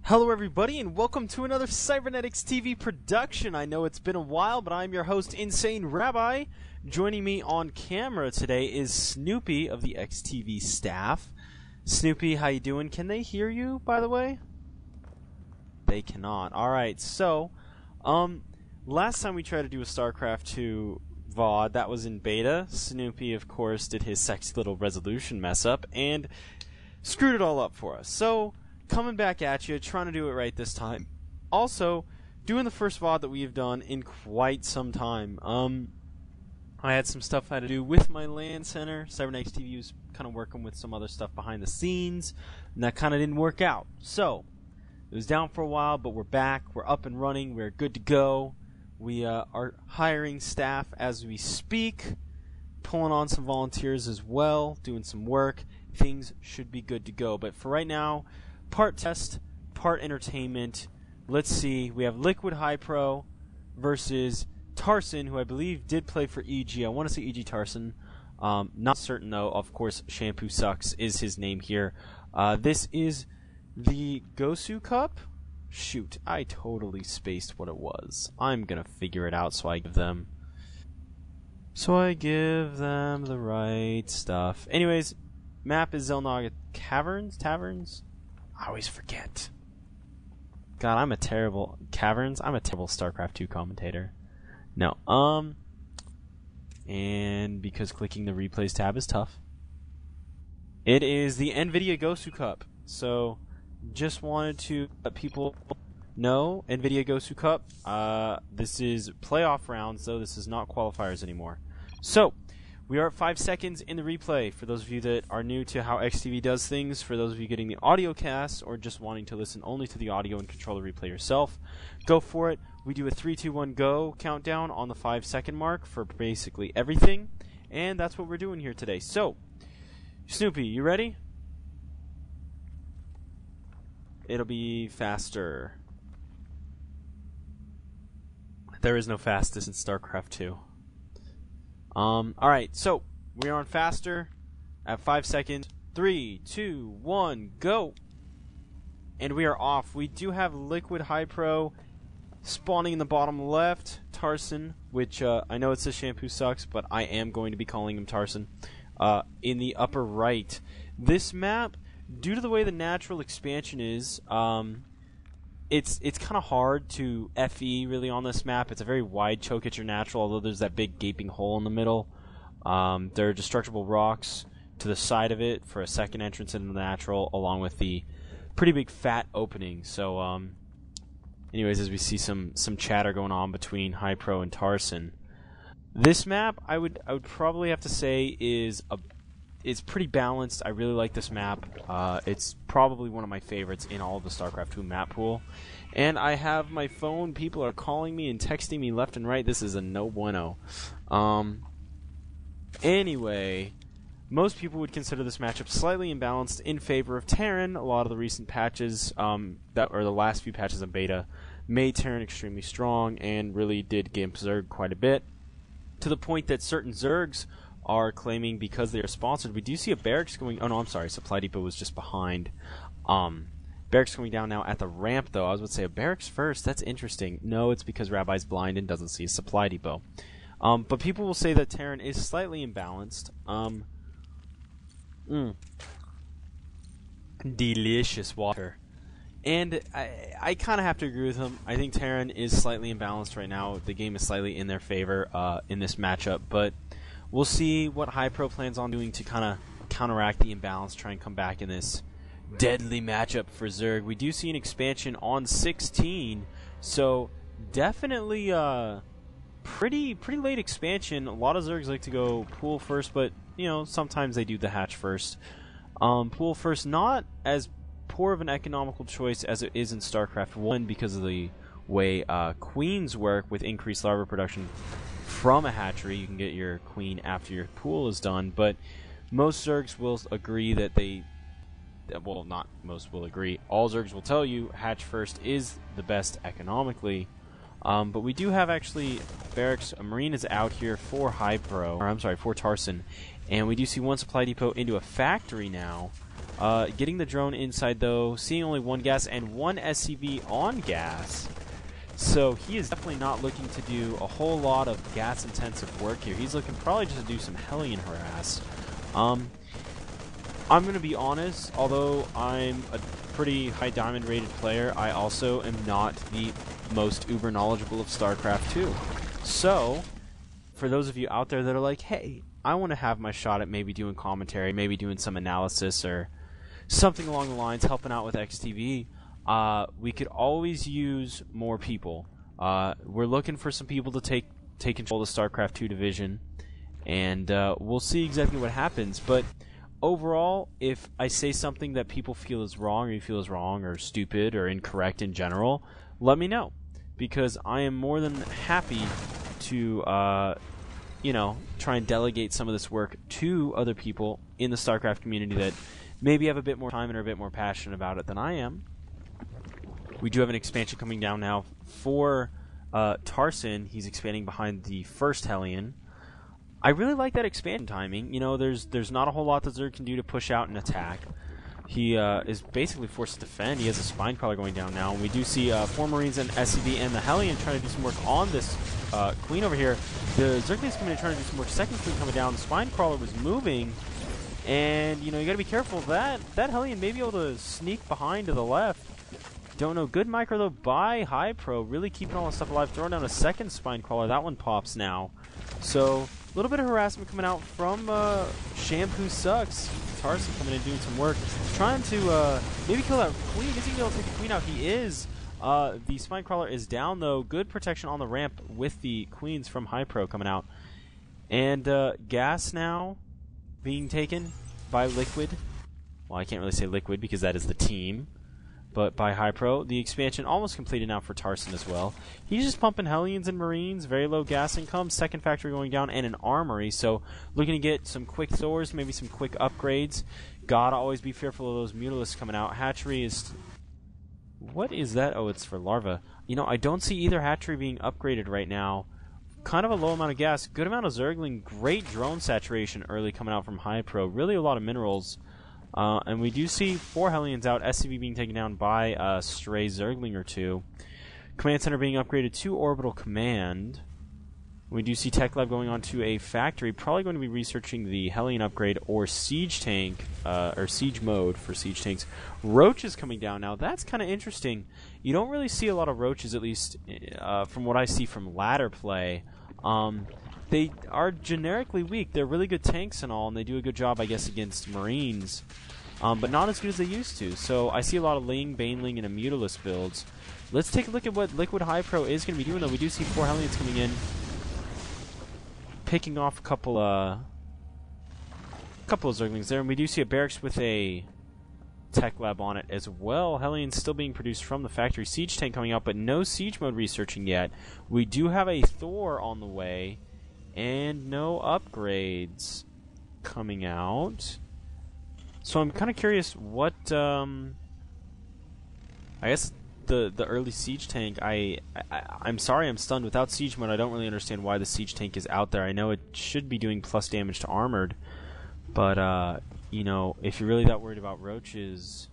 Hello everybody and welcome to another Cybernetics TV production. I know it's been a while, but I'm your host, Insane Rabbi. Joining me on camera today is Snoopy of the XTV staff. Snoopy, how you doing? Can they hear you, by the way? They cannot. Alright, so, last time we tried to do a StarCraft 2 VOD, that was in beta. Snoopy, of course, did his sexy little resolution mess up and screwed it all up for us. So, coming back at you, trying to do it right this time. Also, doing the first VOD that we've done in quite some time. I had some stuff I had to do with my LAN center. Cybernetics TV was kind of working with some other stuff behind the scenes, and that kind of didn't work out. So, it was down for a while, but we're back. We're up and running. We're good to go. We are hiring staff as we speak, pulling on some volunteers as well, doing some work. Things should be good to go. But for right now, part test, part entertainment. Let's see. We have Liquid HaYpro versus Tarson, who I believe did play for EG. I want to say EG Tarson. Not certain, though. Of course, Shampoo Sucks is his name here. This is the Gosu Cup. Shoot, I totally spaced what it was. I'm going to figure it out so I give them the right stuff. Anyways, map is Zelnaga Taverns? I always forget. God, I'm a terrible StarCraft 2 commentator. No, and because clicking the replays tab is tough. It is the NVIDIA Gosu Cup. So, just wanted to let people know, NVIDIA Gosu Cup. This is playoff rounds, though. This is not qualifiers anymore. So, we are at 5 seconds in the replay. For those of you that are new to how XTV does things, for those of you getting the audio cast, or just wanting to listen only to the audio and control the replay yourself, go for it. We do a 3, 2, 1, go countdown on the 5-second mark for basically everything, and that's what we're doing here today. So, Snoopy, you ready? It'll be faster. There is no fastest in StarCraft 2. Alright, so we are on faster at 5 seconds. 3, 2, 1, go! And we are off. We do have Liquid HaYpro spawning in the bottom left. Tarson, which I know it says Shampoo Sucks, but I am going to be calling him Tarson, in the upper right. This map, due to the way the natural expansion is, it's kind of hard to FE really on this map. It's a very wide choke at your natural, although there's that big gaping hole in the middle. There are destructible rocks to the side of it for a second entrance into the natural, along with the pretty big fat opening. So, anyways, as we see some chatter going on between HaYpro and Tarson, this map I would probably have to say is pretty balanced. I really like this map. It's probably one of my favorites in all of the StarCraft 2 map pool. And I have my phone. People are calling me and texting me left and right. This is a no bueno. Anyway, most people would consider this matchup slightly imbalanced in favor of Terran. A lot of the recent patches, the last few patches of beta, made Terran extremely strong and really did gimp Zerg quite a bit, to the point that certain Zergs are claiming, because they are sponsored. We do see a barracks going. Oh no, I'm sorry. Supply depot was just behind. Barracks coming down now at the ramp, though. I was about to say a barracks first. That's interesting. No, it's because Rabbi's blind and doesn't see a supply depot. But people will say that Terran is slightly imbalanced. Delicious water. And I kind of have to agree with him. I think Terran is slightly imbalanced right now. The game is slightly in their favor in this matchup, but we'll see what HaYpro plans on doing to kind of counteract the imbalance, try and come back in this deadly matchup for Zerg. We do see an expansion on 16, so definitely pretty late expansion. A lot of Zergs like to go pool first, but sometimes they do the hatch first. Pool first, not as poor of an economical choice as it is in StarCraft 1 because of the way queens work with increased larva production from a hatchery. You can get your queen after your pool is done, but most Zergs will agree that well, not most will agree. All Zergs will tell you hatch first is the best economically. But we do have actually barracks. A marine is out here for HaYpro, or I'm sorry, for Tarson, and we do see one supply depot into a factory now. Getting the drone inside, though, seeing only one gas and one SCV on gas. So he is definitely not looking to do a whole lot of gas-intensive work here. He's looking probably just to do some Hellion harass. I'm going to be honest, although I'm a pretty high diamond rated player, I also am not the most uber knowledgeable of StarCraft 2. So, for those of you out there that are like, hey, I want to have my shot at maybe doing commentary, maybe doing some analysis or something along the lines, helping out with XTV, we could always use more people. We're looking for some people to take control of the StarCraft 2 division, and we'll see exactly what happens. But overall, if I say something that people feel is wrong, or you feel is wrong, or stupid, or incorrect in general, let me know, because I am more than happy to, you know, try and delegate some of this work to other people in the StarCraft community that maybe have a bit more time and are a bit more passionate about it than I am. We do have an expansion coming down now for Tarson. He's expanding behind the first Hellion. I really like that expansion timing. You know, there's not a whole lot that Zerg can do to push out and attack. He is basically forced to defend. He has a spine crawler going down now. And we do see 4 Marines and SCV and the Hellion trying to do some work on this Queen over here. The Zergling's coming in trying to do some work. Second Queen coming down. The spine crawler was moving. And, you know, you got to be careful. That Hellion may be able to sneak behind to the left. Don't know. Good micro, though, by HaYpro. Really keeping all this stuff alive. Throwing down a second spine crawler. That one pops now. So, a little bit of harassment coming out from Shampoo Sucks. Tarson coming in doing some work. Trying to maybe kill that Queen. Is he going to be able to take the Queen out? He is. The spine crawler is down, though. Good protection on the ramp with the Queens from HaYpro coming out. And gas now being taken by Liquid. Well, I can't really say Liquid because that is the team. But by HaYpro, the expansion almost completed now for Tarson as well. He's just pumping Hellions and Marines, very low gas income, second factory going down, and an armory. So looking to get some quick Thors, maybe some quick upgrades. Gotta always be fearful of those Mutalisks coming out. Hatchery is... What is that? Oh, it's for larva. You know, I don't see either hatchery being upgraded right now. Kind of a low amount of gas, good amount of Zergling, great drone saturation early coming out from HaYpro. Really a lot of minerals. And we do see 4 Hellions out, SCV being taken down by a stray Zergling or 2. Command Center being upgraded to Orbital Command. We do see Tech Lab going on to a factory, probably going to be researching the Hellion upgrade or Siege Tank, or Siege Mode for Siege Tanks. Roaches coming down now. That's kind of interesting. You don't really see a lot of Roaches, at least from what I see from ladder play. They are generically weak. They're really good tanks and all, and they do a good job, I guess, against Marines. But not as good as they used to. So I see a lot of Ling, Baneling, and a Mutalisk builds. Let's take a look at what Liquid HaYpro is going to be doing, though. We do see 4 Hellions coming in, picking off a couple of Zerglings there, and we do see a barracks with a Tech Lab on it as well. Hellions still being produced from the factory. Siege Tank coming out, but no Siege Mode researching yet. We do have a Thor on the way, and no upgrades coming out. So I'm kind of curious what, I guess the early Siege Tank, I'm sorry I'm stunned. Without Siege Mode, I don't really understand why the Siege Tank is out there. I know it should be doing plus damage to armored, but, you know, if you're really that worried about Roaches,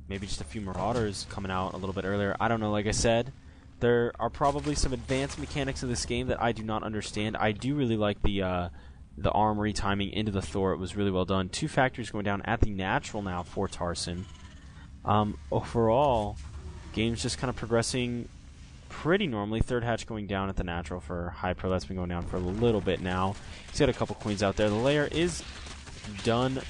maybe just a few Marauders coming out a little bit earlier. I don't know, like I said, there are probably some advanced mechanics of this game that I do not understand. I do really like the armory timing into the Thor. It was really well done. 2 factories going down at the natural now for Tarson. Overall, game's just kind of progressing pretty normally. 3rd hatch going down at the natural for HaYpro. That's been going down for a little bit now. He's got a couple Queens out there. The layer is done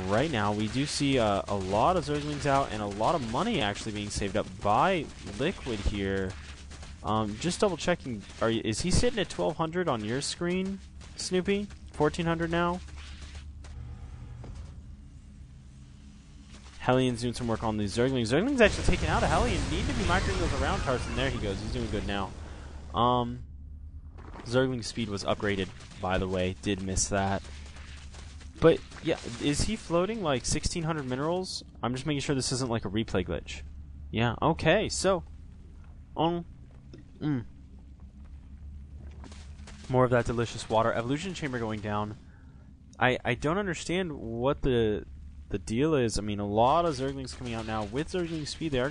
right now. We do see a lot of Zerglings out and a lot of money actually being saved up by Liquid here. Just double checking, is he sitting at 1200 on your screen, Snoopy? 1400 now? Hellion's doing some work on these Zerglings. Zergling's actually taking out a Hellion. Need to be microing those around Tarson. There he goes. He's doing good now. Zergling's speed was upgraded, by the way. Did miss that. But, yeah, is he floating like 1600 minerals? I'm just making sure this isn't like a replay glitch. Yeah, okay, so... More of that delicious water. Evolution chamber going down. I don't understand what the the deal is, I mean, a lot of Zerglings coming out now. With Zergling speed, they are